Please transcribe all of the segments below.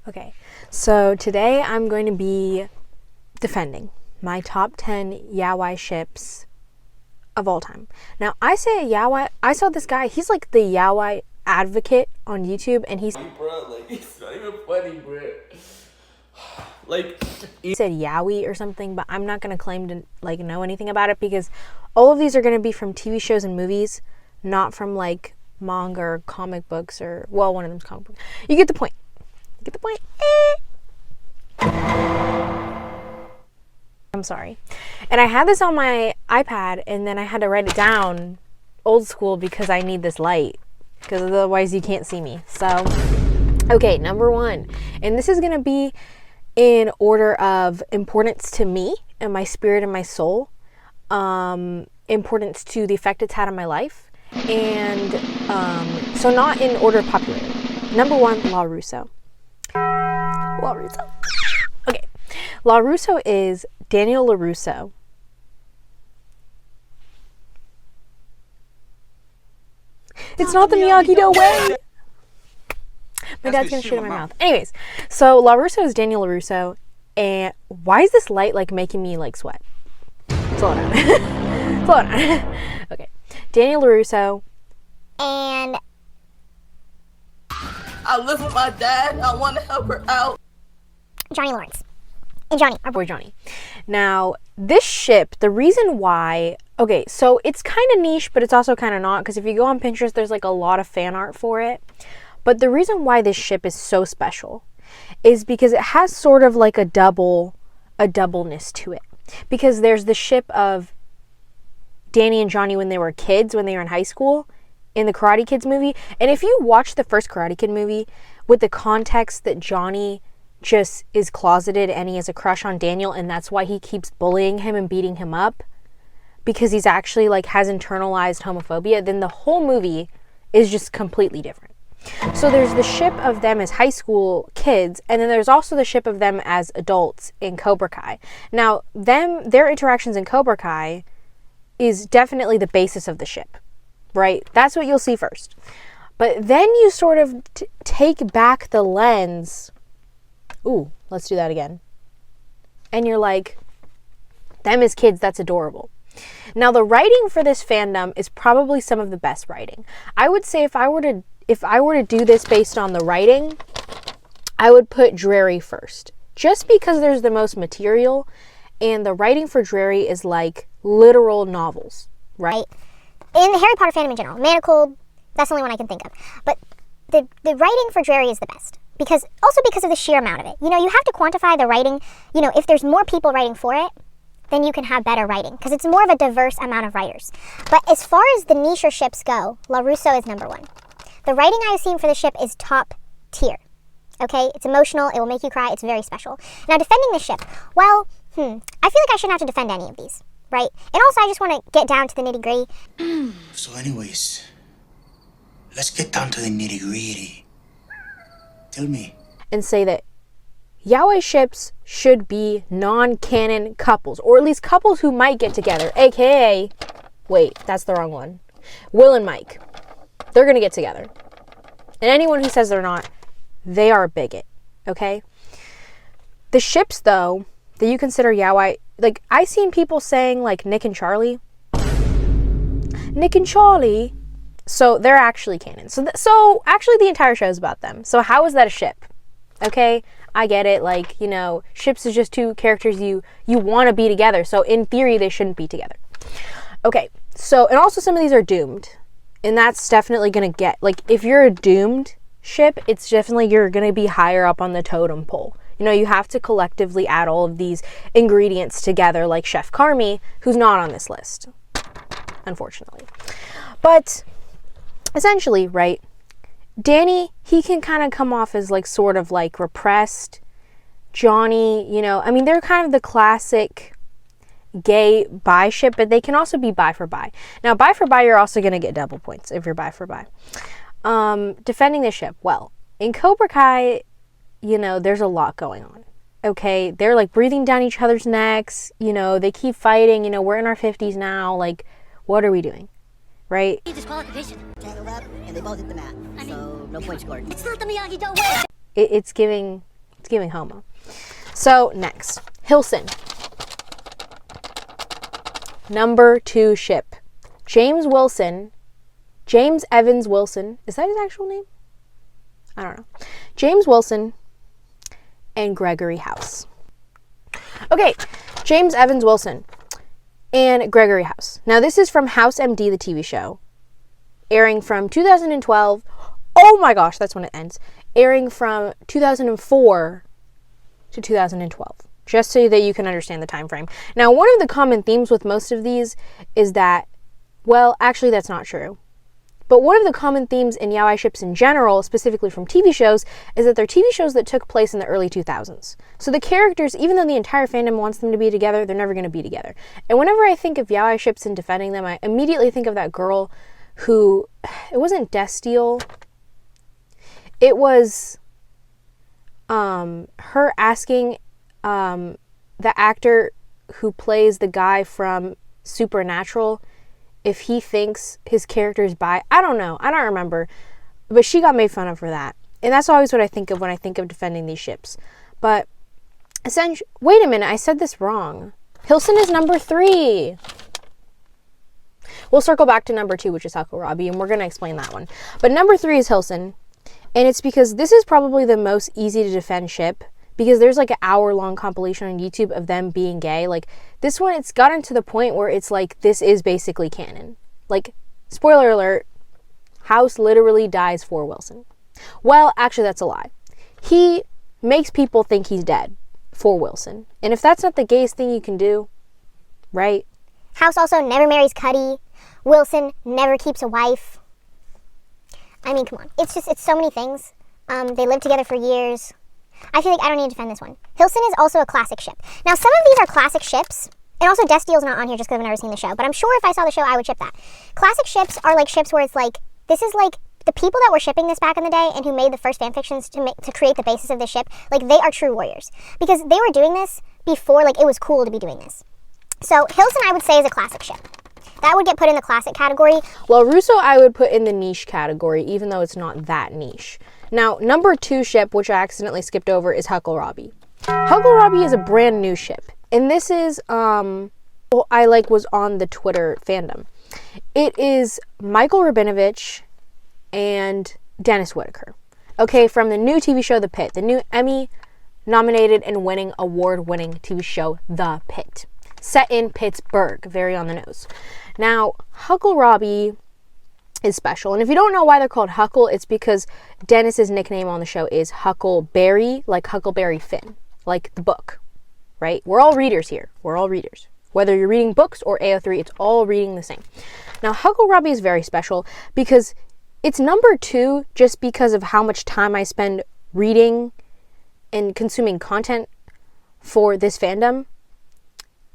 Okay, so today I'm going to be defending my top 10 yaoi ships of all time. Now, I say yaoi, I saw this guy, he's like the yaoi advocate on YouTube, and he's bro, like, it's not even funny, bro. Like, he said yaoi or something, but I'm not going to claim to like know anything about it because all of these are going to be from TV shows and movies, not from like manga or comic books or, well, one of them's comic books. You get the point. Get the point? I'm sorry. And I had this on my iPad and then I had to write it down old school because I need this light because otherwise you can't see me. So, okay, number one. And this is going to be in order of importance to me and my spirit and my soul, importance to the effect it's had on my life, and so not in order of popularity. Number one, LaRusso. LaRusso. Okay. LaRusso is Daniel LaRusso. It's not the Miyagi-Do way. My dad's gonna shit in my mouth. Anyways, so LaRusso is Daniel LaRusso, and why is this light like making me like sweat? Slow down. Slow down. Okay. Daniel LaRusso. And I live with my dad. I want to help her out. Johnny Lawrence. And Johnny. Our boy Johnny. Now, this ship, the reason why, okay, so it's kind of niche, but it's also kind of not, because if you go on Pinterest, there's like a lot of fan art for it. But the reason why this ship is so special is because it has sort of like a doubleness to it. Because there's the ship of Danny and Johnny when they were kids, when they were in high school, in the Karate Kids movie. And if you watch the first Karate Kid movie with the context that Johnny just is closeted and he has a crush on Daniel and that's why he keeps bullying him and beating him up because he's actually like has internalized homophobia, then the whole movie is just completely different. So there's the ship of them as high school kids, and then there's also the ship of them as adults in Cobra Kai. Now, their interactions in Cobra Kai is definitely the basis of the ship, right? That's what you'll see first. But then you sort of take back the lens. Ooh, let's do that again. And you're like, them as kids, that's adorable. Now, the writing for this fandom is probably some of the best writing. I would say if I were to do this based on the writing, I would put Drarry first. Just because there's the most material, and the writing for Drarry is like literal novels, right? in the Harry Potter fandom in general, Manacled, that's the only one I can think of. But the writing for Drarry is the best. Because of the sheer amount of it. You know, you have to quantify the writing. You know, if there's more people writing for it, then you can have better writing. Because it's more of a diverse amount of writers. But as far as the niche ships go, LaRusso is number one. The writing I've seen for the ship is top tier. Okay? It's emotional. It will make you cry. It's very special. Now, defending the ship. Well, I feel like I shouldn't have to defend any of these. Right? And also, I just want to get down to the nitty-gritty. So anyways, let's get down to the nitty-gritty. Tell me. And say that yaoi ships should be non-canon couples, or at least couples who might get together, aka, wait, that's the wrong one, Will and Mike. They're going to get together. And anyone who says they're not, they are a bigot, okay? The ships, though, that you consider yaoi, like, I've seen people saying, like, Nick and Charlie. Nick and Charlie. So they're actually canon. So actually the entire show is about them. So how is that a ship? Okay, I get it. Like, you know, ships is just two characters you want to be together. So in theory, they shouldn't be together. Okay, so, and also some of these are doomed. And that's definitely going to get, like, if you're a doomed ship, it's definitely, you're going to be higher up on the totem pole. You know, you have to collectively add all of these ingredients together, like Chef Carmy, who's not on this list, unfortunately. But essentially, right, Danny, he can kind of come off as like sort of like repressed. Johnny, you know, I mean, they're kind of the classic gay bi ship, but they can also be bi for bi. Now, bi for bi, you're also going to get double points if you're bi for bi. Defending the ship. Well, in Cobra Kai, you know, there's a lot going on. Okay, they're like breathing down each other's necks. You know, they keep fighting. You know, we're in our 50s now. Like, what are we doing? Right? Disqualification. Tangled up, and they both hit the mat. So, no point scored. It's not the Miyagi-Do way! It's giving It's giving homo. So next, Hilson. Number 2 ship. James Evans Wilson. Is that his actual name? I don't know. James Wilson and Gregory House. Okay, James Evans Wilson and Gregory House. Now this is from House MD, the TV show, airing from 2012. Oh my gosh, that's when it ends. Airing from 2004 to 2012. Just so that you can understand the time frame. Now, one of the common themes with most of these is that, well, actually that's not true. But one of the common themes in yaoi ships in general, specifically from TV shows, is that they're TV shows that took place in the early 2000s. So the characters, even though the entire fandom wants them to be together, they're never going to be together. And whenever I think of yaoi ships and defending them, I immediately think of that girl who, it wasn't Destiel. It was her asking the actor who plays the guy from Supernatural if he thinks his character is bi. I don't know. I don't remember. But she got made fun of for that. And that's always what I think of when I think of defending these ships. But essentially, wait a minute. I said this wrong. Hilson is number 3. We'll circle back to number 2, which is Hakorabi, and we're going to explain that one. But number 3 is Hilson. And it's because this is probably the most easy to defend ship, because there's like an hour-long compilation on YouTube of them being gay. Like, this one, it's gotten to the point where it's like, this is basically canon. Like, spoiler alert, House literally dies for Wilson. Well, actually, that's a lie. He makes people think he's dead for Wilson. And if that's not the gayest thing you can do, right? House also never marries Cuddy. Wilson never keeps a wife. I mean, come on. It's so many things. They lived together for years. I feel like I don't need to defend this one. Hilson is also a classic ship. Now, some of these are classic ships, and also Destiel's not on here just because I've never seen the show, but I'm sure if I saw the show, I would ship that. Classic ships are like ships where it's like, this is like, the people that were shipping this back in the day and who made the first fanfictions to create the basis of this ship, like, they are true warriors. Because they were doing this before, like, it was cool to be doing this. So, Hilson, I would say, is a classic ship. That would get put in the classic category. Well, Russo I would put in the niche category, even though it's not that niche. Now, number 2 ship, which I accidentally skipped over, is Hakorabi. Hakorabi is a brand new ship. And this is, was on the Twitter fandom. It is Michael Rabinovich and Dennis Whitaker. Okay, from the new TV show, The Pit. The new Emmy-nominated and winning, award-winning TV show, The Pit. Set in Pittsburgh, very on the nose. Now, Hakorabi is special. And if you don't know why they're called Huckle, it's because Dennis's nickname on the show is Huckleberry, like Huckleberry Finn, like the book, right? We're all readers here. We're all readers. Whether you're reading books or AO3, it's all reading the same. Now, Hakorabi is very special because it's number 2 just because of how much time I spend reading and consuming content for this fandom.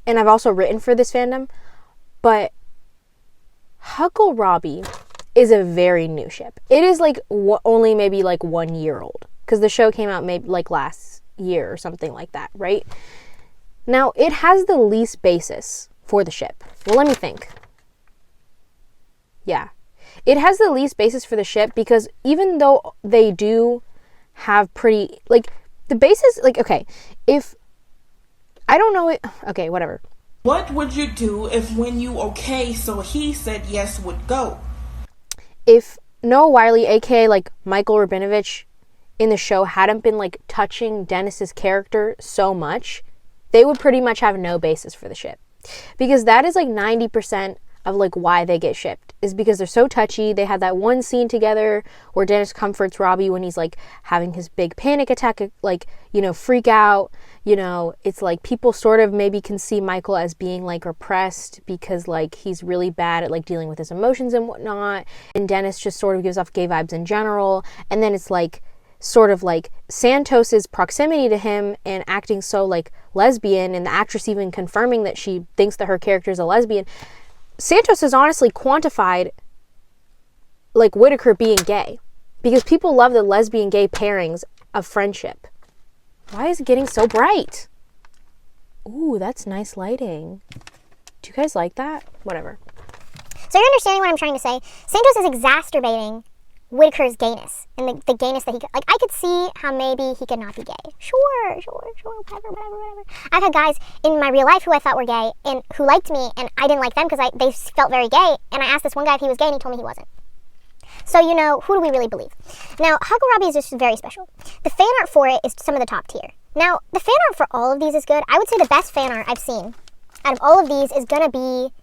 And I've also written for this fandom. But Hakorabi is a very new ship. It is like only maybe like 1 year old, because the show came out maybe like last year or something like that, right? Now, it has the least basis for the ship. Well, let me think. Yeah. It has the least basis for the ship because even though they do have pretty, like, the basis, like, okay, if, I don't know it, okay, whatever. What would you do if when you okay, so he said yes would go? If Noah Wiley, aka like Michael Rabinovich in the show, hadn't been like touching Dennis's character so much, they would pretty much have no basis for the ship. Because that is like 90% of like why they get shipped, is because they're so touchy. They had that one scene together where Dennis comforts Robbie when he's like having his big panic attack, like, you know, freak out. You know, it's like people sort of maybe can see Michael as being like repressed because like he's really bad at like dealing with his emotions and whatnot. And Dennis just sort of gives off gay vibes in general. And then it's like sort of like Santos's proximity to him and acting so like lesbian, and the actress even confirming that she thinks that her character is a lesbian. Santos has honestly quantified like Whitaker being gay because people love the lesbian gay pairings of friendship. Why is it getting so bright? Ooh, that's nice lighting. Do you guys like that? Whatever. So you're understanding what I'm trying to say? Santos is exacerbating Whitaker's gayness and the gayness that he could, like, I could see how maybe he could not be gay. Sure, whatever. I've had guys in my real life who I thought were gay and who liked me, and I didn't like them because they felt very gay, and I asked this one guy if he was gay, and he told me he wasn't. So, you know, who do we really believe? Now, Hakorabi is just very special. The fan art for it is some of the top tier. Now, the fan art for all of these is good. I would say the best fan art I've seen out of all of these is gonna be,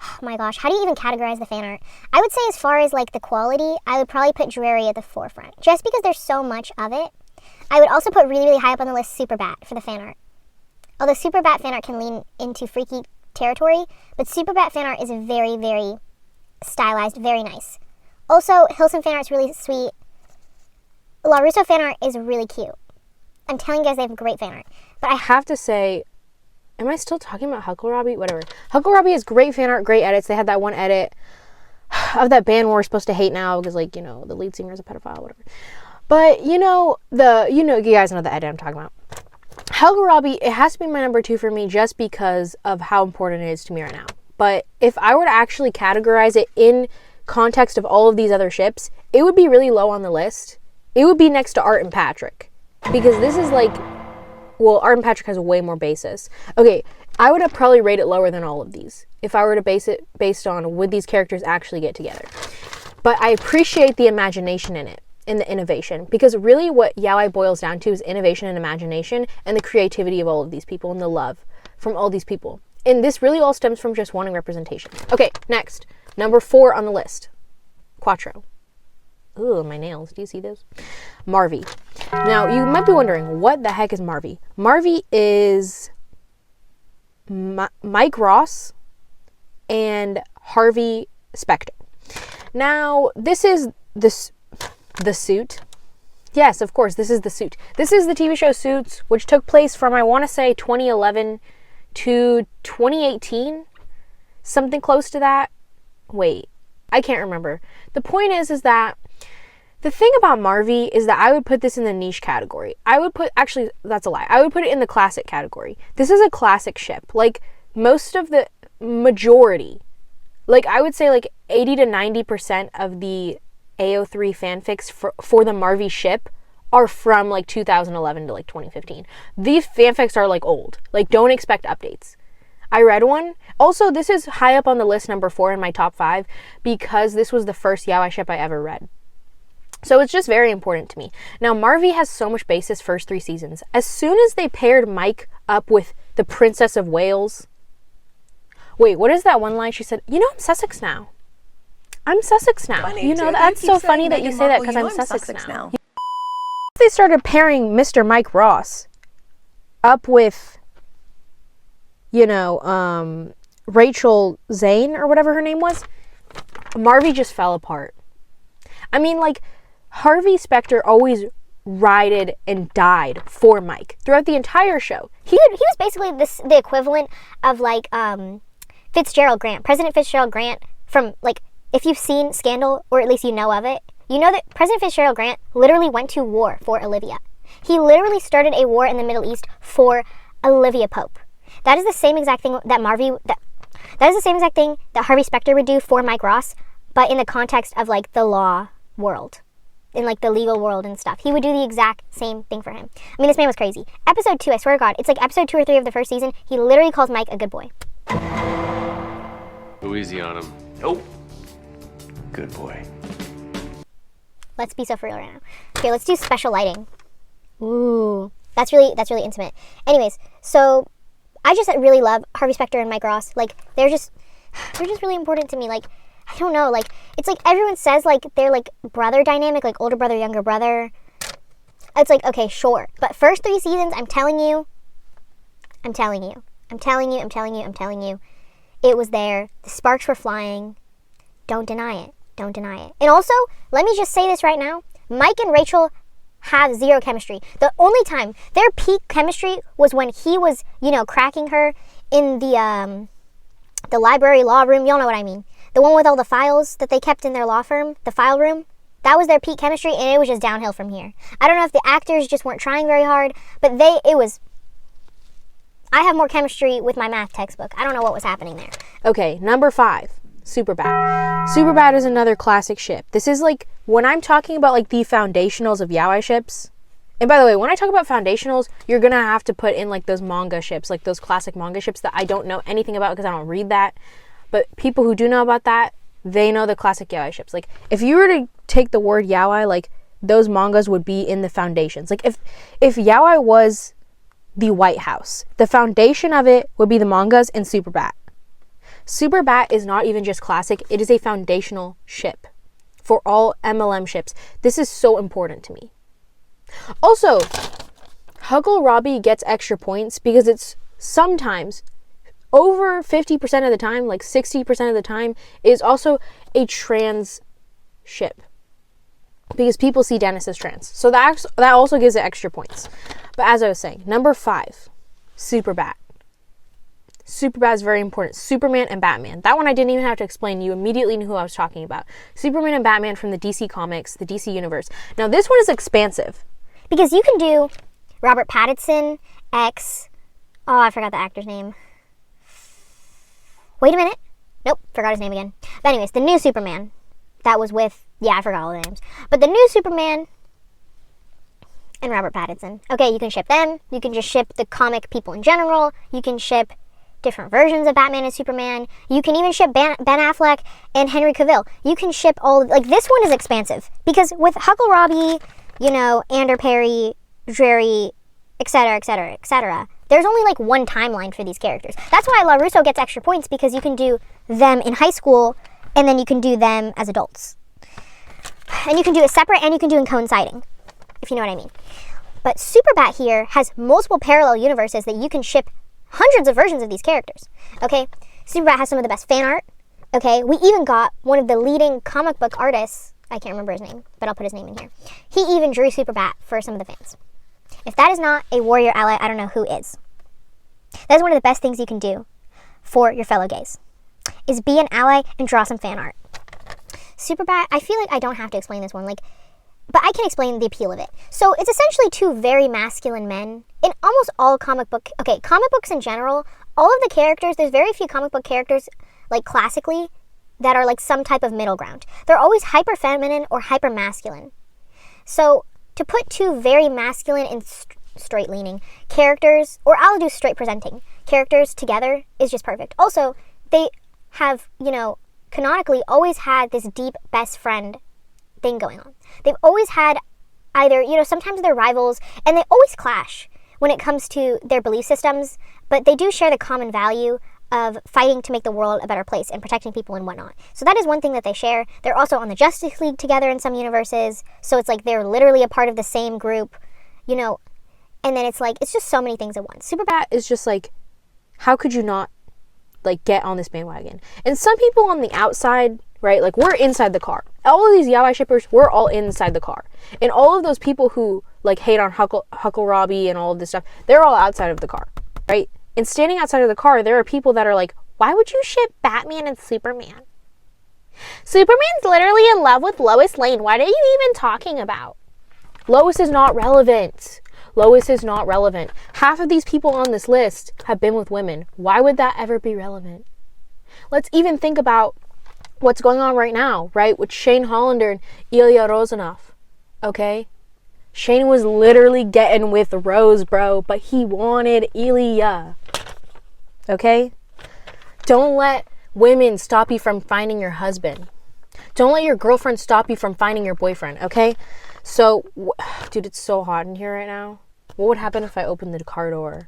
oh my gosh, how do you even categorize the fan art? I would say as far as like the quality, I would probably put Drarry at the forefront, just because there's so much of it. I would also put really, really high up on the list Superbat for the fan art. Although Superbat fan art can lean into freaky territory, but Superbat fan art is very, very stylized, very nice. Also, Hilson fan art's really sweet. LaRusso fan art is really cute. I'm telling you guys, they have great fan art. But I have to say, am I still talking about Hakorabi? Whatever. Hakorabi is great fan art, great edits. They had that one edit of that band we're supposed to hate now because, like, you know, the lead singer is a pedophile, whatever. But, you guys know the edit I'm talking about. Hakorabi, it has to be my number 2 for me just because of how important it is to me right now. But if I were to actually categorize it in context of all of these other ships, it would be really low on the list. It would be next to Art and Patrick. Because this is like, well, Art and Patrick has way more basis. Okay, I would have probably rate it lower than all of these if I were to base it based on would these characters actually get together. But I appreciate the imagination in it, in the innovation, because really what Yaoi boils down to is innovation and imagination and the creativity of all of these people and the love from all these people. And this really all stems from just wanting representation. Okay, next. Number 4 on the list. Quattro. Ooh, my nails. Do you see those? Marvy. Now, you might be wondering, what the heck is Marvy? Marvy is Mike Ross and Harvey Specter. Now, this is the Suit. Yes, of course, this is the Suit. This is the TV show Suits, which took place from, I want to say, 2011 to 2018. Something close to that. Wait, I can't remember. The point is that the thing about Marvy is that I would put this in the niche category. Actually, that's a lie. I would put it in the classic category. This is a classic ship. Like, most of the majority, like, I would say like 80 to 90% of the AO3 fanfics for the Marvy ship are from like 2011 to like 2015. These fanfics are like old. Like, don't expect updates. I read one. Also, this is high up on the list, number 4 in my top 5, because this was the first yaoi ship I ever read. So it's just very important to me. Now, Marvy has so much basis first 3 seasons. As soon as they paired Mike up with the Princess of Wales. Wait, what is that one line she said? You know, I'm Sussex now. I'm Sussex now. Funny, you know, too. that's so funny that you say that because I'm Sussex now. They started pairing Mr. Mike Ross up with, you know, Rachel Zane or whatever her name was. Marvy just fell apart. I mean, like, Harvey Specter always rided and died for Mike throughout the entire show. He was basically the equivalent of like Fitzgerald Grant, President Fitzgerald Grant from, like, if you've seen Scandal or at least you know of it, you know that President Fitzgerald Grant literally went to war for Olivia. He literally started a war in the Middle East for Olivia Pope. That is the same exact thing that that is the same exact thing that Harvey Specter would do for Mike Ross, but in the context of like the law world, in like the legal world and stuff. He would do the exact same thing for him. I mean, this man was crazy. Episode 2, I swear to God, it's like episode 2 or 3 of the first season, he literally calls Mike a good boy. Go easy on him. Nope. Good boy. Let's be so for real right now. Okay, let's do special lighting. Ooh, that's really intimate. Anyways, so I just really love Harvey Specter and Mike Ross. Like, they're just really important to me. Like, I don't know, like, it's like everyone says like they're like brother dynamic, like older brother, younger brother. It's like, okay, sure. But first 3 seasons, I'm telling you, it was there. The sparks were flying. Don't deny it. Don't deny it. And also, let me just say this right now. Mike and Rachel have zero chemistry. The only time their peak chemistry was when he was, you know, cracking her in the library law room. Y'all know what I mean. The one with all the files that they kept in their law firm, the file room. That was their peak chemistry, and it was just downhill from here. I don't know if the actors just weren't trying very hard, but I have more chemistry with my math textbook. I don't know what was happening there. Okay, number 5. Superbad. Superbad is another classic ship. This is like, when I'm talking about like the foundationals of yaoi ships, and by the way, when I talk about foundationals, you're gonna have to put in like those manga ships, like those classic manga ships that I don't know anything about because I don't read that. But people who do know about that, they know the classic yaoi ships. Like, if you were to take the word yaoi, like, those mangas would be in the foundations. Like, if yaoi was the White House, the foundation of it would be the mangas and Superbat. Superbat is not even just classic, it is a foundational ship for all MLM ships. This is so important to me. Also, Huggle Robbie gets extra points because it's sometimes, over 50% of the time, like 60% of the time, is also a trans ship. Because people see Dennis as trans. So that also gives it extra points. But as I was saying, number 5, Superbat. Superbat is very important. Superman and Batman. That one I didn't even have to explain. You immediately knew who I was talking about. Superman and Batman from the DC Comics, the DC Universe. Now this one is expansive. Because you can do Robert Pattinson, X, oh, I forgot the actor's name. Wait a minute. Nope, forgot his name again. But anyways, the new Superman. That was with, yeah, I forgot all the names. But the new Superman and Robert Pattinson. Okay, you can ship them. You can just ship the comic people in general. You can ship different versions of Batman and Superman. You can even ship Ben Affleck and Henry Cavill. You can ship all, like, this one is expansive. Because with Huggle Robbie, you know, Ander Perry, Jerry, etc., etc., etc., there's only like one timeline for these characters. That's why LaRusso gets extra points, because you can do them in high school and then you can do them as adults. And you can do it separate and you can do it coinciding, if you know what I mean. But Superbat here has multiple parallel universes that you can ship hundreds of versions of these characters. Okay? Superbat has some of the best fan art. Okay? We even got one of the leading comic book artists, I can't remember his name, but I'll put his name in here. He even drew Superbat for some of the fans. If that is not a warrior ally, I don't know who is. That is one of the best things you can do for your fellow gays, is be an ally and draw some fan art. Superbat, I feel like I don't have to explain this one, like, but I can explain the appeal of it. So it's essentially two very masculine men in almost all comic books in general. All of the characters, there's very few comic book characters, like classically, that are like some type of middle ground. They're always hyper feminine or hyper masculine. So to put two very masculine and straight leaning characters, or I'll do straight presenting characters together, is just perfect. Also, they have, you know, canonically always had this deep best friend thing going on. They've always had either, you know, sometimes they're rivals, and they always clash when it comes to their belief systems, but they do share the common value of fighting to make the world a better place and protecting people and whatnot. So that is one thing that they share. They're also on the Justice League together in some universes, so it's like they're literally a part of the same group, you know, and then it's like, it's just so many things at once. Superbat is just like, how could you not, like, get on this bandwagon? And some people on the outside, right, like, we're inside the car. All of these yaoi shippers, we're all inside the car. And all of those people who, like, hate on Huggle Robbie and all of this stuff, they're all outside of the car, right? And standing outside of the car, there are people that are like, why would you ship Batman and Superman? Superman's literally in love with Lois Lane. What are you even talking about? Lois is not relevant. Lois is not relevant. Half of these people on this list have been with women. Why would that ever be relevant? Let's even think about what's going on right now, right? With Shane Hollander and Ilya Rozanov, okay? Shane was literally getting with Rose, bro, but he wanted Ilya, okay? Don't let women stop you from finding your husband. Don't let your girlfriend stop you from finding your boyfriend, okay? So, dude, it's so hot in here right now. What would happen if I opened the car door?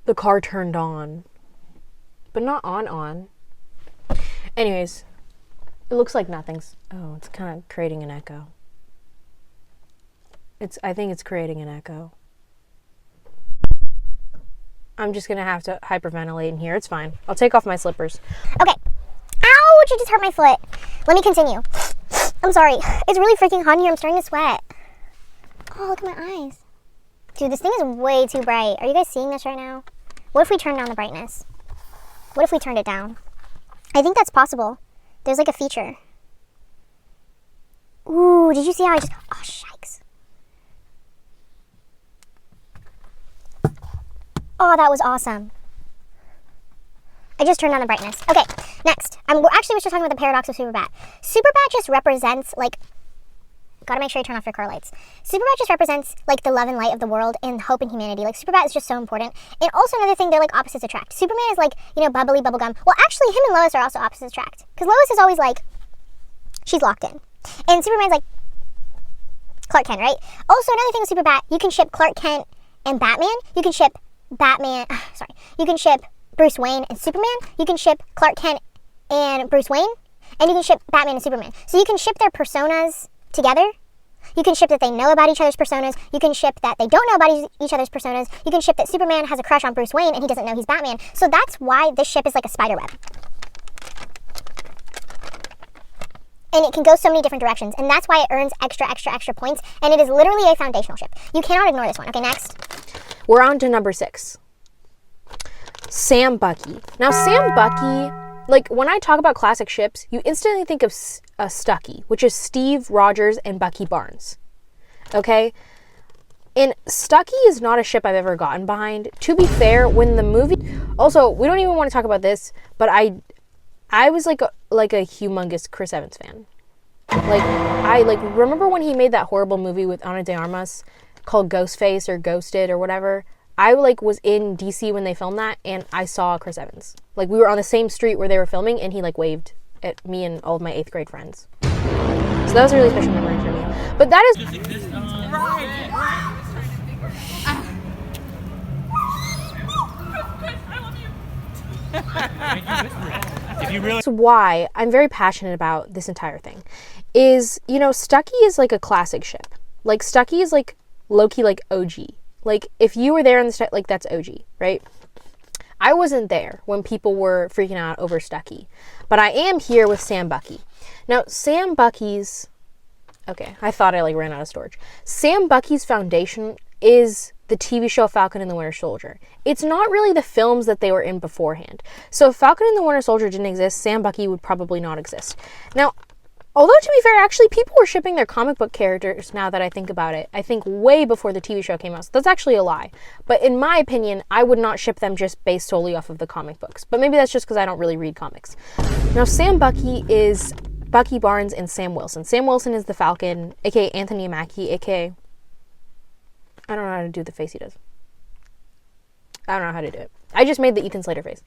The car turned on. But not on. Anyways, it looks like nothing's... Oh, it's kind of creating an echo. I think it's creating an echo. I'm just gonna have to hyperventilate in here. It's fine. I'll take off my slippers. Okay. Ouch, you just hurt my foot. Let me continue. I'm sorry. It's really freaking hot in here. I'm starting to sweat. Oh, look at my eyes. Dude, this thing is way too bright. Are you guys seeing this right now? What if we turned down the brightness? What if we turned it down? I think that's possible. There's like a feature. Ooh, did you see how I just... Oh, shikes. Oh, that was awesome. I just turned on the brightness. Okay, next. We're just talking about the paradox of Superbat. Superbat just represents, like, gotta make sure you turn off your car lights. Superbat just represents, like, the love and light of the world and hope and humanity. Like, Superbat is just so important. And also another thing, they're, like, opposites attract. Superman is, like, you know, bubbly, bubblegum. Well, actually, him and Lois are also opposites attract. Because Lois is always, like, she's locked in. And Superman's, like, Clark Kent, right? Also, another thing with Superbat, you can ship Clark Kent and Batman. You can ship you can ship Bruce Wayne and Superman. You can ship Clark Kent and Bruce Wayne. And you can ship Batman and Superman. So you can ship their personas together. You can ship that they know about each other's personas. You can ship that they don't know about each other's personas. You can ship that Superman has a crush on Bruce Wayne and he doesn't know he's Batman. So that's why this ship is like a spider web. And it can go so many different directions. And that's why it earns extra points. And it is literally a foundational ship. You cannot ignore this one. Okay, next. We're on to number 6. Sam Bucky. Now, Sam Bucky, like, when I talk about classic ships, you instantly think of Stucky, which is Steve Rogers and Bucky Barnes. Okay? And Stucky is not a ship I've ever gotten behind. To be fair, when the movie... Also, we don't even want to talk about this, but I was like a humongous Chris Evans fan. Like, I remember when he made that horrible movie with Ana de Armas called Ghostface or Ghosted or whatever. I was in DC when they filmed that, and I saw Chris Evans. Like, we were on the same street where they were filming, and he like waved at me and all of my 8th grade friends. So that was a really special memory for me. But that is... That's why I'm very passionate about this entire thing. Is, you know, Stucky is like a classic ship. Like, Stucky is like low-key like OG. Like, if you were there in the like, that's OG, right? I wasn't there when people were freaking out over Stucky, but I am here with Sam Bucky. Now, Sam Bucky's... Okay, I thought I like ran out of storage. Sam Bucky's foundation is the TV show Falcon and the Winter Soldier. It's not really the films that they were in beforehand. So if Falcon and the Winter Soldier didn't exist, Sam Bucky would probably not exist. Now, although to be fair, actually people were shipping their comic book characters, now that I think about it, I think way before the TV show came out. So that's actually a lie. But in my opinion, I would not ship them just based solely off of the comic books. But maybe that's just because I don't really read comics. Now, Sam Bucky is Bucky Barnes and Sam Wilson. Sam Wilson is the Falcon, aka Anthony Mackie, aka... I don't know how to do the face he does. I don't know how to do it. I just made the Ethan Slater face.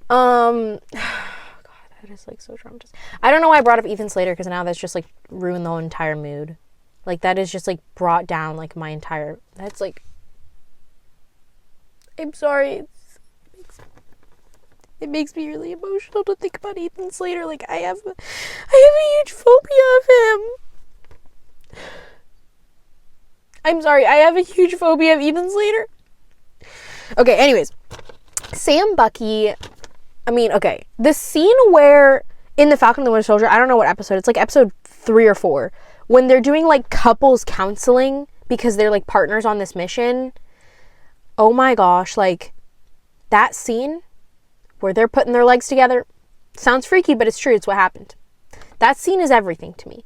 God, that is like so traumatizing. I don't know why I brought up Ethan Slater, because now that's just like ruined the whole entire mood. Like, that is just like brought down like my entire... That's like... I'm sorry. It makes me really emotional to think about Ethan Slater. Like, I have a huge phobia of him. I'm sorry, I have a huge phobia of Ethan Slater. Okay, anyways. Sam Bucky, I mean, okay. The scene where, in the Falcon and the Winter Soldier, I don't know what episode, it's like episode 3 or 4, when they're doing like couples counseling because they're like partners on this mission. Oh my gosh, like, that scene where they're putting their legs together, sounds freaky, but it's true, it's what happened. That scene is everything to me.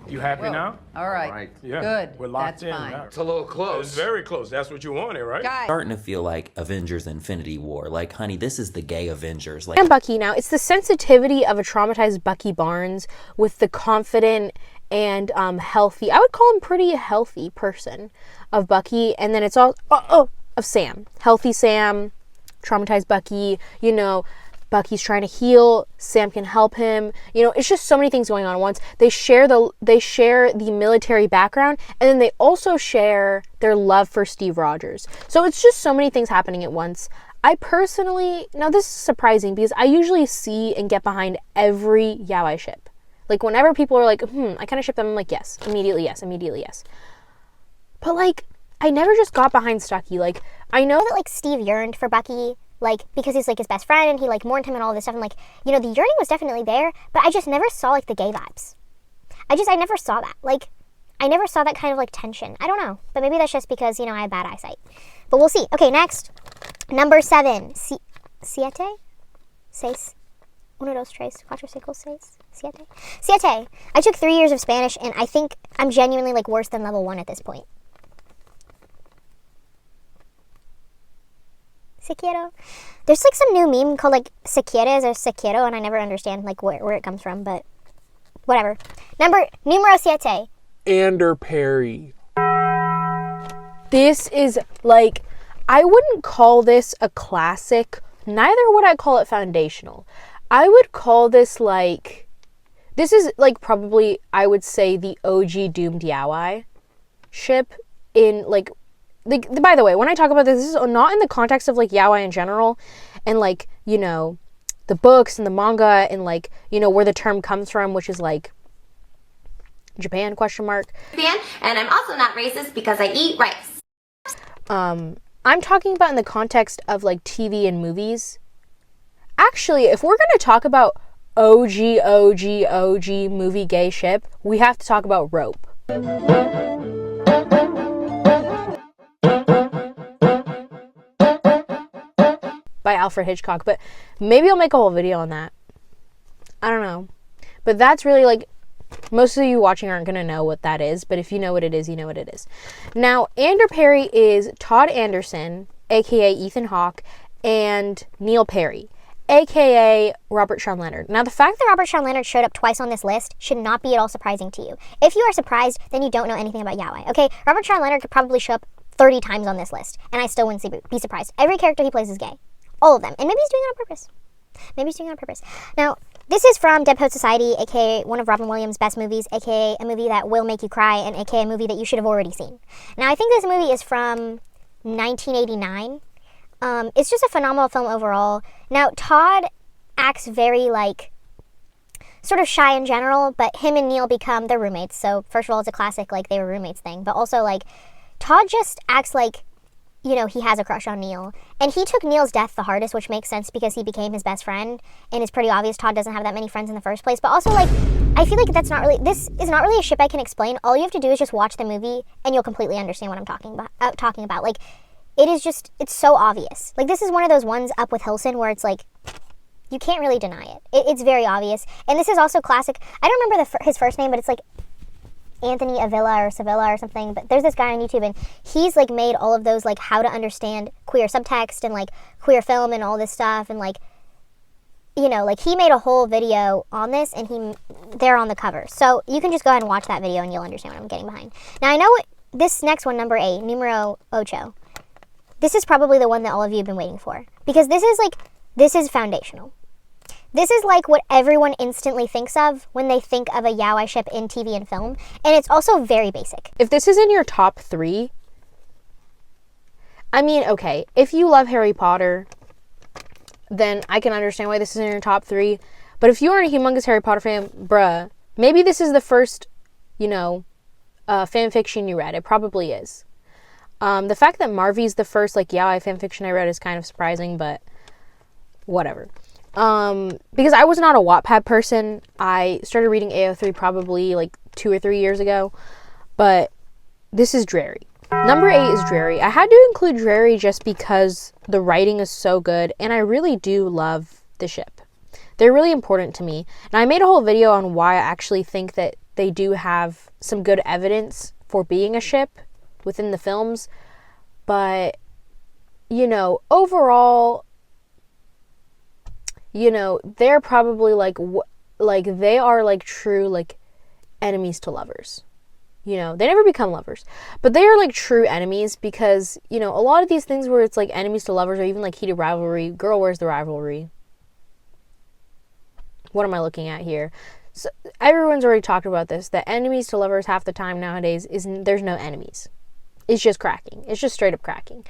You happy now? All right. Yeah. Good. We're locked That's in fine. now. It's a little close. It's very close. That's what you wanted, right? Guys. Starting to feel like Avengers Infinity War. Like, honey, this is the gay Avengers. Like, And Bucky now, it's the sensitivity of a traumatized Bucky Barnes with the confident and healthy, I would call him pretty healthy person of Bucky. And then it's all, of Sam. Healthy Sam, traumatized Bucky, you know, Bucky's trying to heal, Sam can help him. You know, it's just so many things going on at once. They share the military background, and then they also share their love for Steve Rogers. So it's just so many things happening at once. I personally, now this is surprising because I usually see and get behind every yaoi ship. Like, whenever people are like, I kind of ship them, I'm like, yes, immediately yes. But like, I never just got behind Stucky. Like, I know that like Steve yearned for Bucky, like, because he's like his best friend and he like mourned him and all this stuff, and like, you know, the yearning was definitely there, but I just never saw like the gay vibes. I never saw that. Like, I never saw that kind of like tension. I don't know, but maybe that's just because, you know, I have bad eyesight. But we'll see. Okay, next. Number 7. Siete? Seis? Uno, dos, tres, cuatro, cinco, seis. Siete? Siete. I took 3 years of Spanish, and I think I'm genuinely like worse than level 1 at this point. Sekiro. There's like some new meme called like Sekiras or Sekiro, and I never understand like where it comes from, but whatever. Numero siete. Ander Perry. This is like, I wouldn't call this a classic, neither would I call it foundational. I would call this like, this is like probably, I would say, the OG doomed yaoi ship in like, by the way, when I talk about this is not in the context of like yaoi in general and like, you know, the books and the manga and like, you know, where the term comes from, which is like Japan ? And I'm also not racist because I eat rice. I'm talking about in the context of like TV and movies. Actually, if we're going to talk about OG movie gay ship, we have to talk about Rope. By Alfred Hitchcock, but maybe I'll make a whole video on that. I don't know. But that's really like, most of you watching aren't going to know what that is, but if you know what it is, you know what it is. Now, Ander Perry is Todd Anderson, aka Ethan Hawke, and Neil Perry, aka Robert Sean Leonard. Now, the fact that Robert Sean Leonard showed up twice on this list should not be at all surprising to you. If you are surprised, then you don't know anything about yaoi. Okay, Robert Sean Leonard could probably show up 30 times on this list, and I still wouldn't be surprised. Every character he plays is gay. All of them. And maybe he's doing it on purpose. Now, this is from Dead Poet Society, aka one of Robin Williams' best movies, aka a movie that will make you cry, and aka a movie that you should have already seen. Now, I think this movie is from 1989. It's just a phenomenal film overall. Now, Todd acts very, like, sort of shy in general, but him and Neil become their roommates. So, first of all, it's a classic, like, they were roommates thing. But also, like, Todd just acts like, you know, he has a crush on Neil. And he took Neil's death the hardest, which makes sense because he became his best friend. And it's pretty obvious Todd doesn't have that many friends in the first place. But also, like, I feel like this is not really a ship I can explain. All you have to do is just watch the movie and you'll completely understand what I'm talking about. Like, it is just, it's so obvious. Like, this is one of those ones up with Hilson where it's like, you can't really deny it. It's very obvious. And this is also classic. I don't remember his first name, but it's like Anthony Avila or Sevilla or something, but there's this guy on YouTube and he's like made all of those like how to understand queer subtext and like queer film and all this stuff, and like, you know, like he made a whole video on this and they're on the cover. So you can just go ahead and watch that video and you'll understand what I'm getting behind. Now I know this next one, number 8, numero ocho. This is probably the one that all of you have been waiting for because this is foundational. This is like what everyone instantly thinks of when they think of a yaoi ship in TV and film, and it's also very basic. If this is in your top 3, I mean, okay, if you love Harry Potter, then I can understand why this is in your top 3, but if you aren't a humongous Harry Potter fan, bruh, maybe this is the first, you know, fan fiction you read. It probably is. The fact that Marvy's the first, like, yaoi fan fiction I read is kind of surprising, but whatever. Because I was not a Wattpad person. I started reading AO3 probably like 2 or 3 years ago, but this is Drarry. Number 8 is Drarry. I had to include Drarry just because the writing is so good, and I really do love the ship. They're really important to me, and I made a whole video on why I actually think that they do have some good evidence for being a ship within the films, but, you know, overall, you know, they're probably like they are like true like enemies to lovers. You know, they never become lovers, but they are like true enemies because, you know, a lot of these things where it's like enemies to lovers or even like heated rivalry, girl, where's the rivalry? What am I looking at here? So everyone's already talked about this, that enemies to lovers half the time nowadays there's no enemies. It's just cracking. It's just straight up cracking.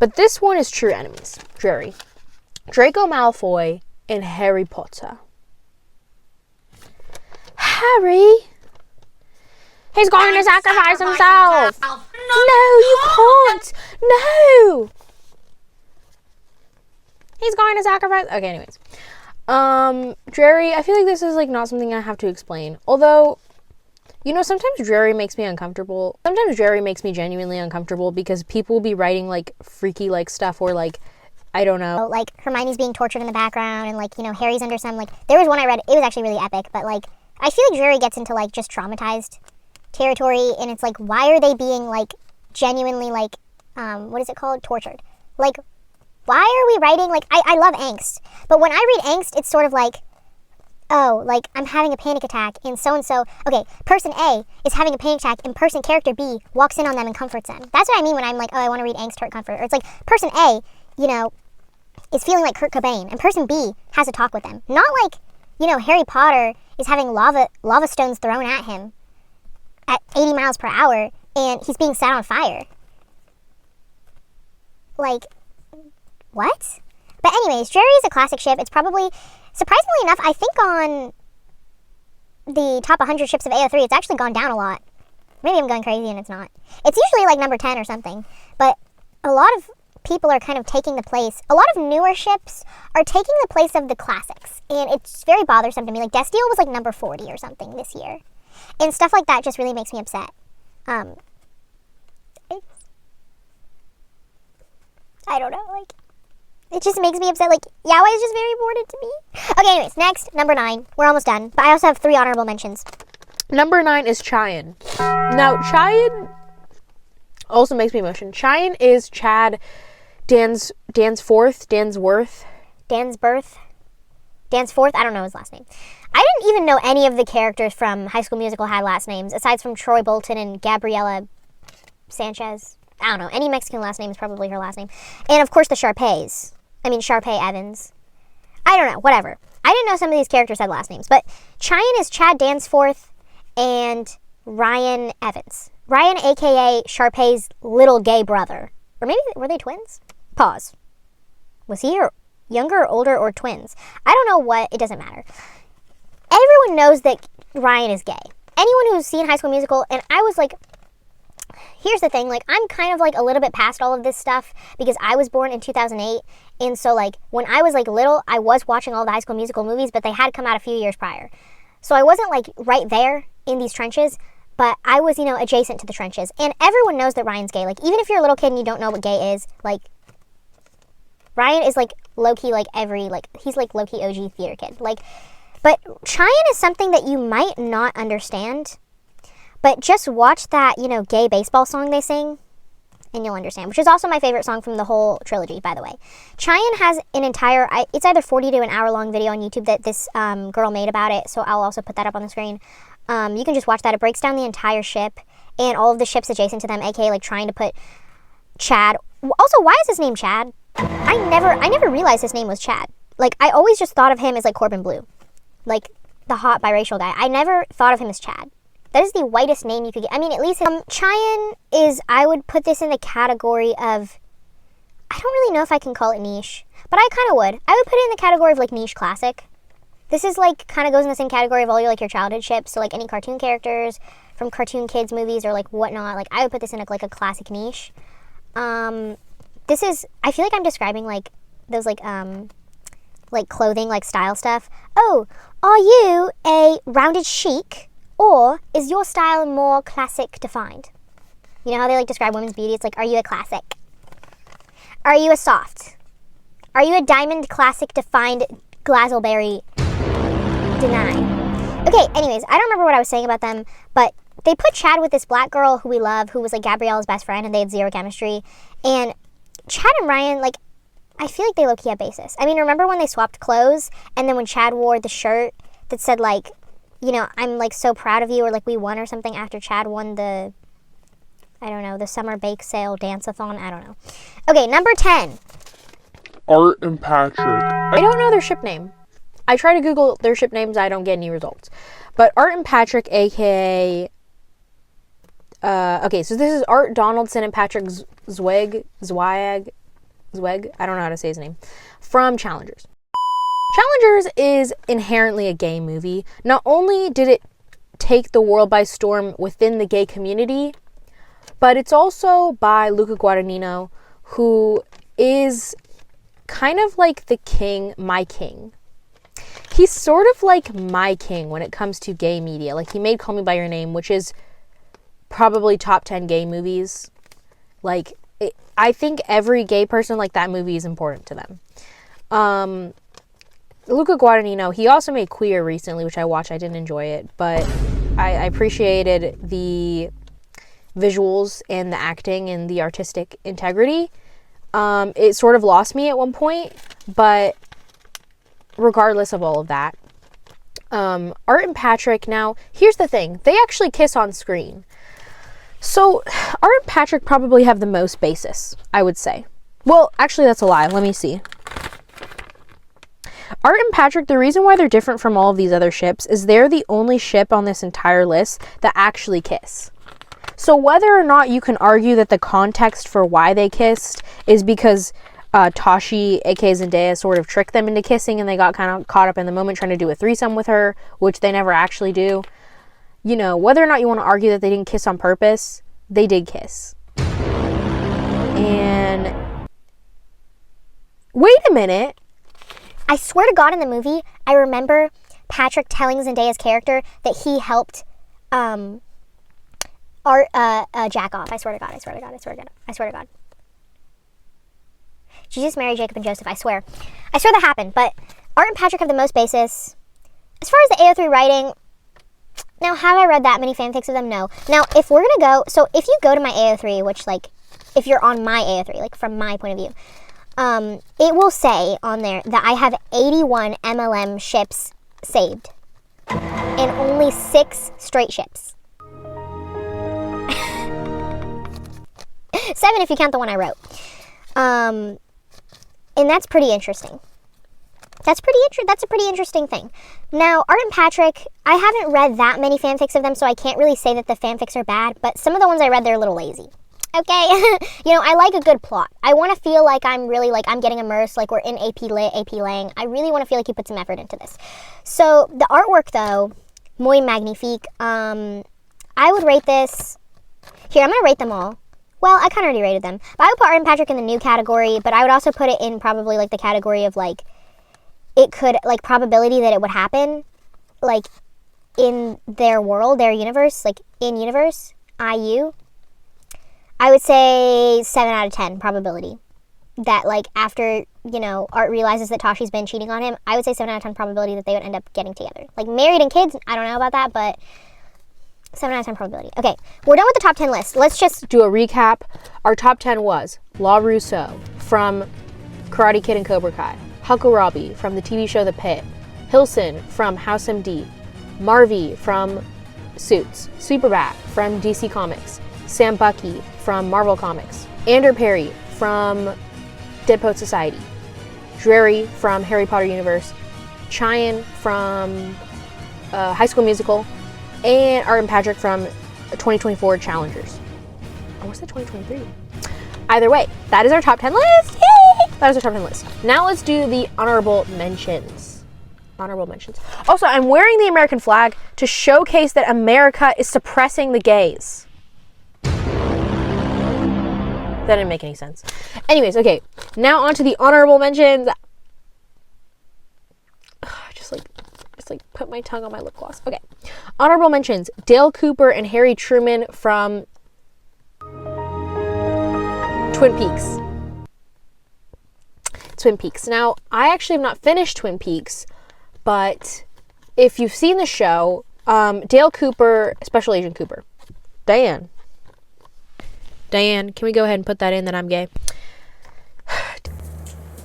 But this one is true enemies. Drarry. Draco Malfoy and Harry Potter. Harry? He's going to sacrifice himself. No, you can't. No. He's going to sacrifice. Okay, anyways. Drarry, I feel like this is like not something I have to explain. Although, you know, sometimes Drarry makes me uncomfortable. Sometimes Drarry makes me genuinely uncomfortable because people will be writing like freaky like stuff or like, I don't know. Like, Hermione's being tortured in the background, and, like, you know, Harry's under some, like, there was one I read, it was actually really epic, but, like, I feel like Drarry gets into, like, just traumatized territory, and it's, like, why are they being, like, genuinely, like, what is it called? Tortured. Like, why are we writing, like, I love angst, but when I read angst, it's sort of like, oh, like, I'm having a panic attack, and so-and-so, okay, person A is having a panic attack, and character B walks in on them and comforts them. That's what I mean when I'm like, oh, I want to read angst, hurt, comfort. Or it's like, person A, you know, is feeling like Kurt Cobain, and person B has a talk with them. Not like, you know, Harry Potter is having lava stones thrown at him at 80 miles per hour, and he's being set on fire. Like, what? But anyways, Jerry is a classic ship. It's probably, surprisingly enough, I think on the top 100 ships of AO3, it's actually gone down a lot. Maybe I'm going crazy and it's not. It's usually like number 10 or something. But a lot of people are kind of taking the place. A lot of newer ships are taking the place of the classics. And it's very bothersome to me. Like, Death Steel was like number 40 or something this year. And stuff like that just really makes me upset. I don't know, like, it just makes me upset. Like, Yaoi is just very important to me. Okay, anyways, next, number 9. We're almost done. But I also have 3 honorable mentions. Number 9 is Chaeyoung. Now, Chaeyoung also makes me emotion. Chaeyoung is Chad Dansforth. I don't know his last name. I didn't even know any of the characters from High School Musical had last names, aside from Troy Bolton and Gabriela Sanchez. I don't know. Any Mexican last name is probably her last name. And, of course, the Sharpay Evans. I don't know. Whatever. I didn't know some of these characters had last names. But Chaeyoung is Chad Dansforth and Ryan Evans. Ryan, a.k.a. Sharpay's little gay brother. Or maybe, were they twins? Pause. Was he younger, or older, or twins? I don't know what. It doesn't matter. Everyone knows that Ryan is gay. Anyone who's seen High School Musical, and I was like, here's the thing, like, I'm kind of like a little bit past all of this stuff because I was born in 2008, and so like when I was like little, I was watching all the High School Musical movies, but they had come out a few years prior. So I wasn't like right there in these trenches, but I was, you know, adjacent to the trenches. And everyone knows that Ryan's gay. Like, even if you're a little kid and you don't know what gay is, like, Ryan is like low-key like he's like low-key OG theater kid. Like, but Chaeyoung is something that you might not understand. But just watch that, you know, gay baseball song they sing, and you'll understand. Which is also my favorite song from the whole trilogy, by the way. Chaeyoung has an entire, it's either 40 to an hour-long video on YouTube that this girl made about it, so I'll also put that up on the screen. You can just watch that. It breaks down the entire ship, and all of the ships adjacent to them, aka, like, trying to put Chad. Also, why is his name Chad? I never realized his name was Chad. Like, I always just thought of him as, like, Corbin Bleu. Like, the hot biracial guy. I never thought of him as Chad. That is the whitest name you could get. I mean, at least Chaeyoung is, I would put this in the category of, I don't really know if I can call it niche, but I kind of would. I would put it in the category of, like, niche classic. This is, like, kind of goes in the same category of all your, like, your childhood ships. So, like, any cartoon characters from cartoon kids movies or, like, whatnot. Like, I would put this in, like a classic niche. This is, I feel like I'm describing, like, those, like clothing, like, style stuff. Oh, are you a rounded chic? Or is your style more classic defined? You know how they like describe women's beauty? It's like, are you a classic? Are you a soft? Are you a diamond classic defined Glazleberry deny? Okay, anyways, I don't remember what I was saying about them, but they put Chad with this black girl who we love, who was like Gabrielle's best friend, and they had zero chemistry. And Chad and Ryan, like, I feel like they low-key have basis. I mean, remember when they swapped clothes, and then when Chad wore the shirt that said, like, you know, I'm, like, so proud of you, or, like, we won or something after Chad won the, I don't know, the summer bake sale dance-a-thon. I don't know. Okay, number 10. Art and Patrick. I don't know their ship name. I try to Google their ship names. I don't get any results. But Art and Patrick, a.k.a. Okay, so this is Art Donaldson and Patrick Zweg. I don't know how to say his name. From Challengers. Challengers is inherently a gay movie. Not only did it take the world by storm within the gay community, but it's also by Luca Guadagnino, who is kind of like the king, my king. He's sort of like my king when it comes to gay media. Like, he made Call Me By Your Name, which is probably top 10 gay movies. Like, I think every gay person, like, that movie is important to them. Luca Guadagnino, he also made Queer recently, which I watched. I didn't enjoy it, but I appreciated the visuals and the acting and the artistic integrity. It sort of lost me at one point, but regardless of all of that, Art and Patrick, now, here's the thing. They actually kiss on screen. So, Art and Patrick probably have the most basis, I would say. Well, actually, that's a lie. Let me see. Art and Patrick, the reason why they're different from all of these other ships is they're the only ship on this entire list that actually kiss. So whether or not you can argue that the context for why they kissed is because Tashi, aka Zendaya, sort of tricked them into kissing and they got kind of caught up in the moment trying to do a threesome with her, which they never actually do. You know, whether or not you want to argue that they didn't kiss on purpose, they did kiss. And wait a minute. I swear to God, in the movie, I remember Patrick telling Zendaya's character that he helped Art jack off. I swear to God. Jesus, Mary, Jacob, and Joseph, I swear. I swear that happened, but Art and Patrick have the most basis. As far as the AO3 writing, now, have I read that many fanfics of them? No. Now, if we're gonna go, so if you go to my AO3, which, like, if you're on my AO3, like, from my point of view, it will say on there that I have 81 MLM ships saved and only 6 straight ships. 7 if you count the one I wrote. And that's pretty interesting. That's a pretty interesting thing. Now, Art and Patrick, I haven't read that many fanfics of them, so I can't really say that the fanfics are bad, but some of the ones I read, they're a little lazy. Okay? You know, I like a good plot. I want to feel like I'm really, like, I'm getting immersed, like we're in AP Lit, AP Lang. I really want to feel like you put some effort into this. So, the artwork, though, muy magnifique. I would rate this... Here, I'm going to rate them all. Well, I kind of already rated them. But I would put Art and Patrick in the new category, but I would also put it in probably, like, the category of, like, it could, like, probability that it would happen, like, in their world, their universe, like, in-universe, IU. I would say 7 out of 10 probability. That, like, after, you know, Art realizes that Tashi's been cheating on him, I would say 7 out of 10 probability that they would end up getting together. Like, married and kids, I don't know about that, but 7 out of 10 probability. Okay, we're done with the top 10 list. Let's just do a recap. Our top 10 was La Russo from Karate Kid and Cobra Kai, Hakorabi from the TV show The Pit, Hilson from House MD, Marvy from Suits, Superbat from DC Comics, Sam Bucky from Marvel Comics, Andrew Perry from Dead Poet Society, Drary from Harry Potter Universe, Cheyenne from High School Musical, and Art and Patrick from 2024 Challengers. Or was it 2023? Either way, that is our top 10 list. Yay! That is our top 10 list. Now let's do the honorable mentions. Honorable mentions. Also, I'm wearing the American flag to showcase that America is suppressing the gays. That didn't make any sense. Anyways, okay. Now on to the honorable mentions. Just put my tongue on my lip gloss. Okay. Honorable mentions. Dale Cooper and Harry Truman from Twin Peaks. Twin Peaks. Now, I actually have not finished Twin Peaks, but if you've seen the show, Dale Cooper, Special Agent Cooper. Diane, can we go ahead and put that in that I'm gay?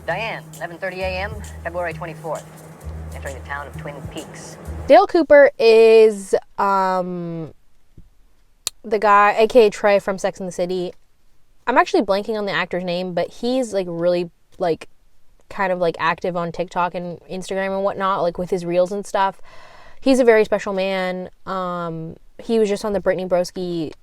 Diane, 11:30 a.m., February 24th. Entering the town of Twin Peaks. Dale Cooper is the guy, aka Trey from Sex and the City. I'm actually blanking on the actor's name, but he's like really like kind of like active on TikTok and Instagram and whatnot, like with his reels and stuff. He's a very special man. He was just on the Brittany Broski.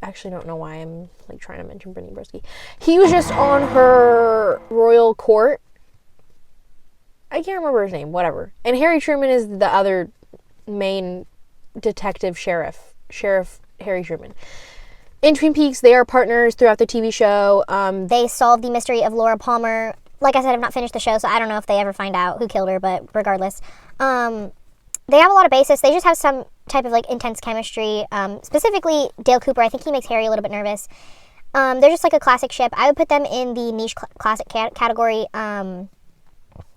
Actually don't know why I'm like trying to mention Brittany Broski. He was just on her royal court. I can't remember his name, whatever. And Harry Truman is the other main detective sheriff Harry Truman. In Twin Peaks, they are partners throughout the TV show. They solve the mystery of Laura Palmer. Like I said, I've not finished the show, so I don't know if they ever find out who killed her, but regardless. They have a lot of basis. They just have some type of like intense chemistry. Specifically, Dale Cooper, I think he makes Harry a little bit nervous. They're just like a classic ship. I would put them in the niche classic category.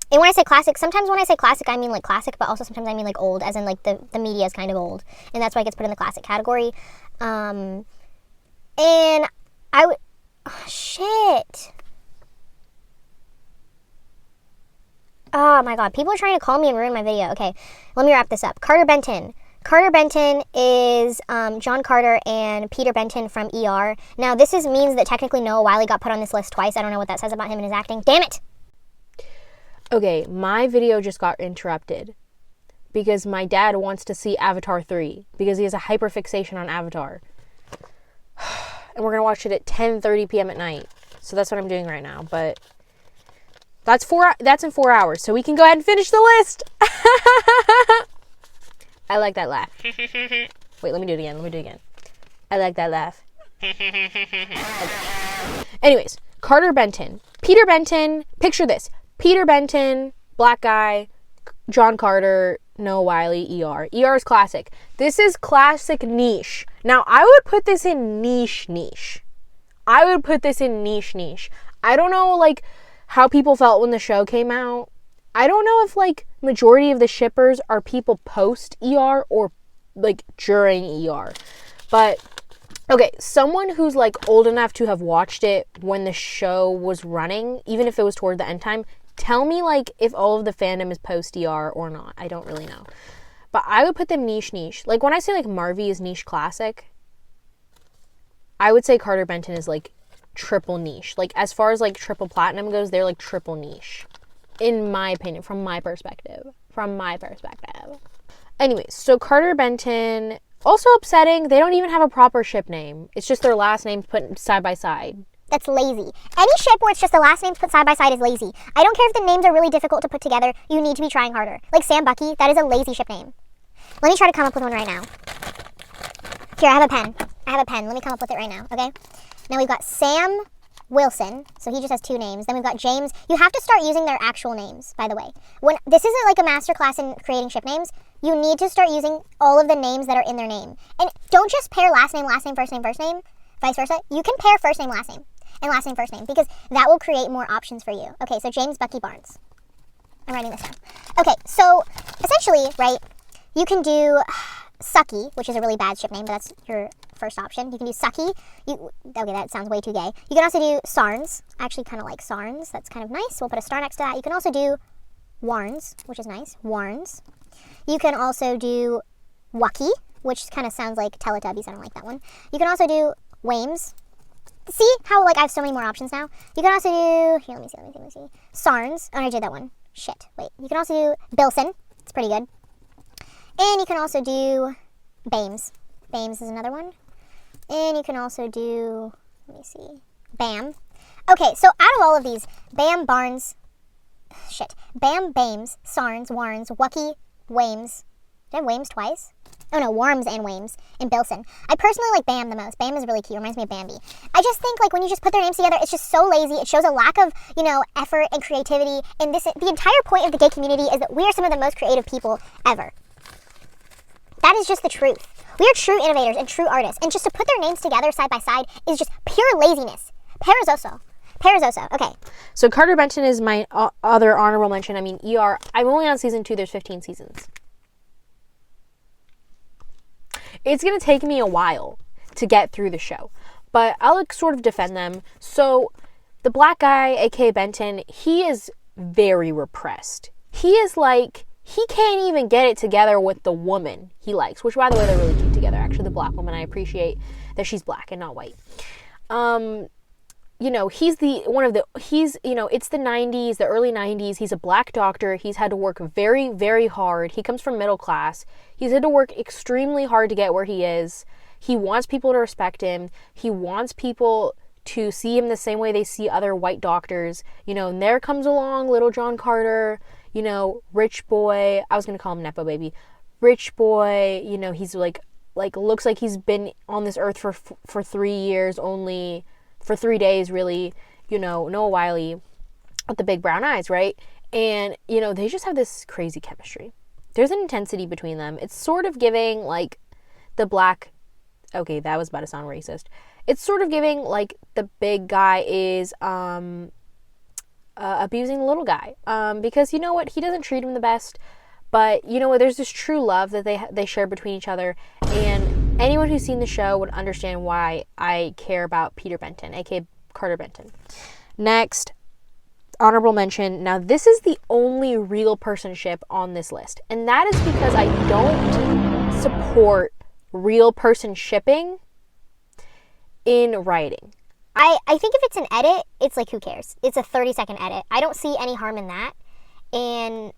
And when I say classic, sometimes when I say classic, I mean like classic, but also sometimes I mean like old, as in like the media is kind of old. And that's why it gets put in the classic category. And Oh, shit. Oh my god, people are trying to call me and ruin my video. Okay, let me wrap this up. Carter Benton. Carter Benton is John Carter and Peter Benton from ER. Now, this means that technically Noah Wyle got put on this list twice. I don't know what that says about him and his acting. Damn it! Okay, my video just got interrupted because my dad wants to see Avatar 3 because he has a hyperfixation on Avatar. And we're going to watch it at 10:30 p.m. at night. So that's what I'm doing right now, but that's in 4 hours, so we can go ahead and finish the list. I like that laugh. Wait, let me do it again. I like that laugh. Anyways, Carter Benton. Peter Benton, picture this. Peter Benton, black guy, John Carter, Noah Wyle, ER. ER is classic. This is classic niche. Now, I would put this in niche. I would put this in niche. I don't know, like, how people felt when the show came out. I don't know if, like, majority of the shippers are people post ER or, like, during ER. But, okay, someone who's, like, old enough to have watched it when the show was running, even if it was toward the end time, tell me, like, if all of the fandom is post ER or not. I don't really know. But I would put them niche. Like, when I say, like, Marvy is niche classic, I would say Carter Benton is, like, triple niche. Like, as far as, like, triple platinum goes, they're, like, triple niche. In my opinion, from my perspective. Anyways, so Carter Benton, also upsetting, they don't even have a proper ship name. It's just their last names put side by side. That's lazy. Any ship where it's just the last names put side by side is lazy. I don't care if the names are really difficult to put together. You need to be trying harder. Like Sam Bucky, that is a lazy ship name. Let me try to come up with one right now. Here, I have a pen. Let me come up with it right now, okay? Now we've got Sam Wilson, so he just has 2 names. Then we've got James. You have to start using their actual names, by the way. When this isn't like a master class in creating ship names, you need to start using all of the names that are in their name. And don't just pair last name, first name, vice versa. You can pair first name, last name, and last name, first name, because that will create more options for you. Okay, so James Bucky Barnes. I'm writing this down. Okay, so essentially, right, you can do Sucky, which is a really bad ship name, but that's your first option. You can do Sucky. Okay, that sounds way too gay. You can also do Sarns. I actually kind of like Sarns. That's kind of nice. We'll put a star next to that. You can also do Warns, which is nice. Warns. You can also do Wucky, which kind of sounds like Teletubbies. I don't like that one. You can also do Wames. See how, like, I have so many more options now? You can also do... Here, let me see. Sarns. Oh, I did that one. Shit. Wait. You can also do Bilson. It's pretty good. And you can also do Bames. Bames is another one. And you can also do, let me see, Bam. Okay, so out of all of these, Bam, Barnes, Bam, Bames, Sarns, Warns, Wucky, Wames. Did I have Wames twice? Oh no, Worms and Wames, and Bilson. I personally like Bam the most. Bam is really cute. Reminds me of Bambi. I just think, like, when you just put their names together, it's just so lazy. It shows a lack of, effort and creativity. And the entire point of the gay community is that we are some of the most creative people ever. That is just the truth. We are true innovators and true artists. And just to put their names together side by side is just pure laziness. Perezoso. Okay. So Carter Benton is my other honorable mention. I mean, ER. I'm only on season 2. There's 15 seasons. It's going to take me a while to get through the show. But I'll sort of defend them. So the black guy, a.k.a. Benton, he is very repressed. He is like... He can't even get it together with the woman he likes, which, by the way, they're really cute together. Actually, the black woman, I appreciate that she's black and not white. He's it's the 90s, the early 90s. He's a black doctor. He's had to work very, very hard. He comes from middle class. He's had to work extremely hard to get where he is. He wants people to respect him. He wants people to see him the same way they see other white doctors. And there comes along little John Carter, rich boy. I was going to call him Nepo Baby. Rich boy, he's like looks like he's been on this earth for 3 years only, for 3 days really, Noah Wyle with the big brown eyes, right? And, they just have this crazy chemistry. There's an intensity between them. It's sort of giving like the black, okay, that was about to sound racist. It's sort of giving like the big guy is, abusing the little guy, because you know what, he doesn't treat him the best, but there's this true love that they share between each other, and anyone who's seen the show would understand why I care about Peter Benton, aka Carter Benton. Next, honorable mention. Now, this is the only real person ship on this list. And that is because I don't support real person shipping in writing. I think if it's an edit, it's like, who cares? It's a 30-second edit. I don't see any harm in that. And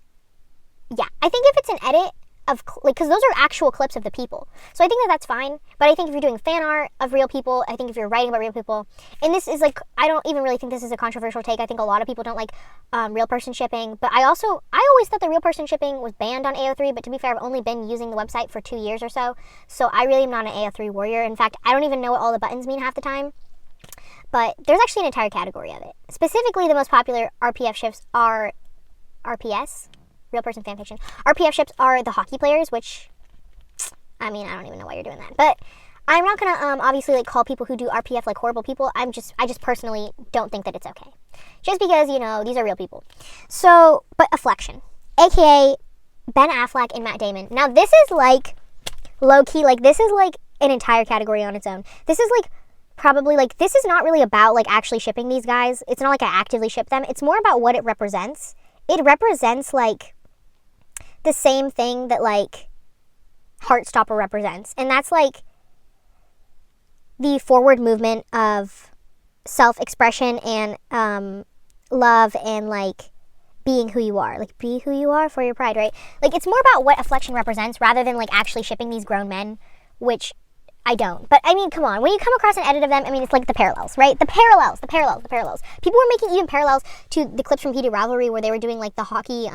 yeah, I think if it's an edit of, like, because those are actual clips of the people. So I think that that's fine. But I think if you're doing fan art of real people, I think if you're writing about real people, and this is like, I don't even really think this is a controversial take. I think a lot of people don't like real person shipping. But I always thought the real person shipping was banned on AO3. But to be fair, I've only been using the website for 2 years or so. So I really am not an AO3 warrior. In fact, I don't even know what all the buttons mean half the time. But there's actually an entire category of it. Specifically, the most popular RPF ships are RPS, real person fan fiction. RPF ships are the hockey players, which, I mean, I don't even know why you're doing that. But I'm not gonna obviously like call people who do RPF like horrible people. I just personally don't think that it's okay. Just because, you know, these are real people. So, but Afflection, aka Ben Affleck and Matt Damon. Now this is like low key, like this is like an entire category on its own. This is like probably like, this is not really about like actually shipping these guys. It's not like I actively ship them. It's more about what it represents. It represents like the same thing that like Heartstopper represents. And that's like the forward movement of self-expression and love and like being who you are. Like, be who you are for your pride, right? Like, it's more about what Afflection represents rather than like actually shipping these grown men, which I don't. But I mean, come on. When you come across an edit of them, I mean, it's like the parallels, right? The parallels. People were making even parallels to the clips from Heated Rivalry where they were doing like the hockey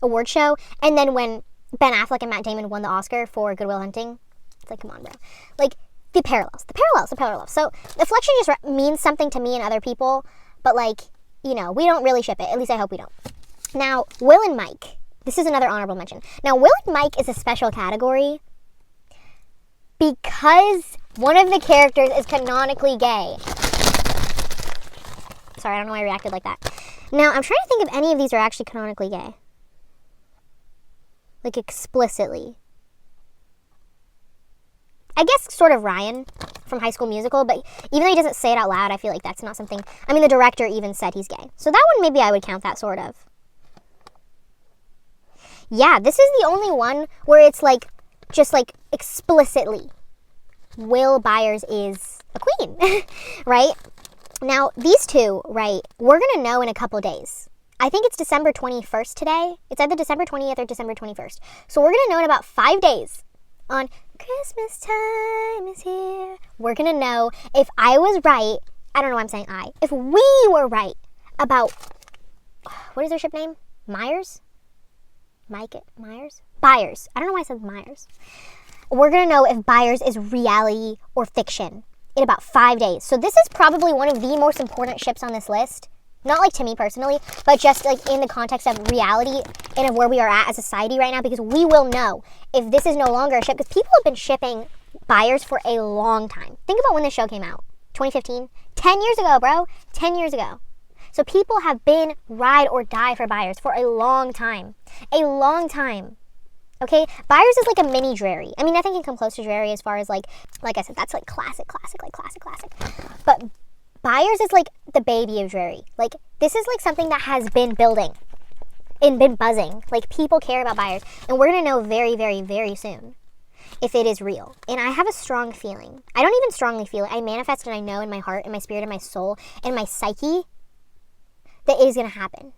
award show. And then when Ben Affleck and Matt Damon won the Oscar for Good Will Hunting, it's like, come on, bro. Like, the parallels. So Afflection just means something to me and other people. But like, you know, we don't really ship it. At least I hope we don't. Now, Will and Mike. This is another honorable mention. Now, Will and Mike is a special category because one of the characters is canonically gay. Sorry, I don't know why I reacted like that. Now, I'm trying to think if any of these are actually canonically gay. Like, explicitly. I guess sort of Ryan from High School Musical, but even though he doesn't say it out loud, I feel like that's not something... I mean, the director even said he's gay. So that one, maybe I would count that sort of. Yeah, this is the only one where it's like, just like explicitly, Will Byers is a queen, right? Now, these two, right, we're going to know in a couple days. I think it's December 21st today. It's either December 20th or December 21st. So we're going to know in about 5 days on Christmas time is here. We're going to know if I was right. I don't know why I'm saying I. If we were right about, what is their ship name? Myers? Myers? Byers. I don't know why I said Myers. We're going to know if Byers is reality or fiction in about 5 days. So this is probably one of the most important ships on this list. Not like to me personally, but just like in the context of reality and of where we are at as a society right now, because we will know if this is no longer a ship, because people have been shipping Byers for a long time. Think about when this show came out. 2015? 10 years ago, bro. 10 years ago. So people have been ride or die for Byers for a long time. A long time. Okay? Byers is like a mini Drary. I mean, nothing can come close to Drary as far as like I said, that's like classic. But Byers is like the baby of Drary. Like, this is like something that has been building and been buzzing. Like, people care about Byers. And we're going to know very, very, very soon if it is real. And I have a strong feeling. I don't even strongly feel it. I manifest and I know in my heart and my spirit and my soul and my psyche that it is going to happen.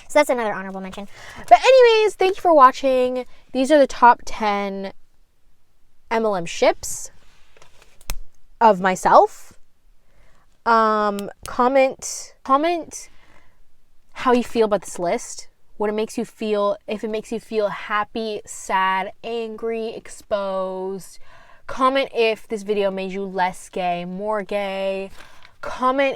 So that's another honorable mention. But anyways, thank you for watching. These are the top 10 MLM ships of myself. Comment how you feel about this list. What it makes you feel, if it makes you feel happy, sad, angry, exposed. Comment if this video made you less gay, more gay. Comment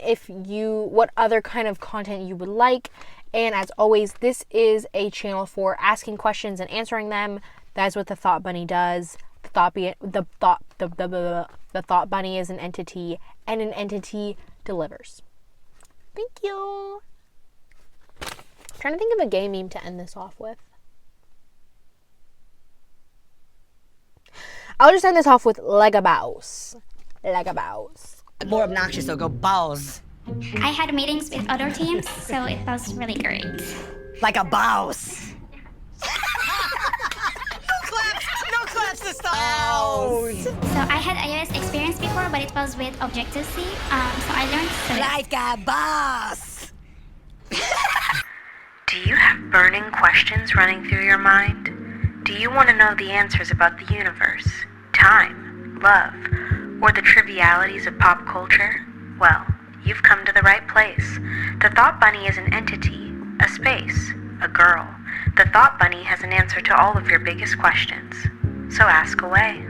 what other kind of content you would like. And as always, this is a channel for asking questions and answering them. That's what the Thought Bunny does. The Thought Bunny is an entity, and an entity delivers. Thank you. I'm trying to think of a gay meme to end this off with. I'll just end this off with Legabouse. More obnoxious, so go balls. I had meetings with other teams, so it was really great. Like a boss. No claps this time. So I had iOS experience before, but it was with Objective-C, so I learned Swift. Like a boss. Do you have burning questions running through your mind? Do you want to know the answers about the universe, time, love, or the trivialities of pop culture? Well, you've come to the right place. The Thought Bunny is an entity, a space, a girl. The Thought Bunny has an answer to all of your biggest questions. So ask away.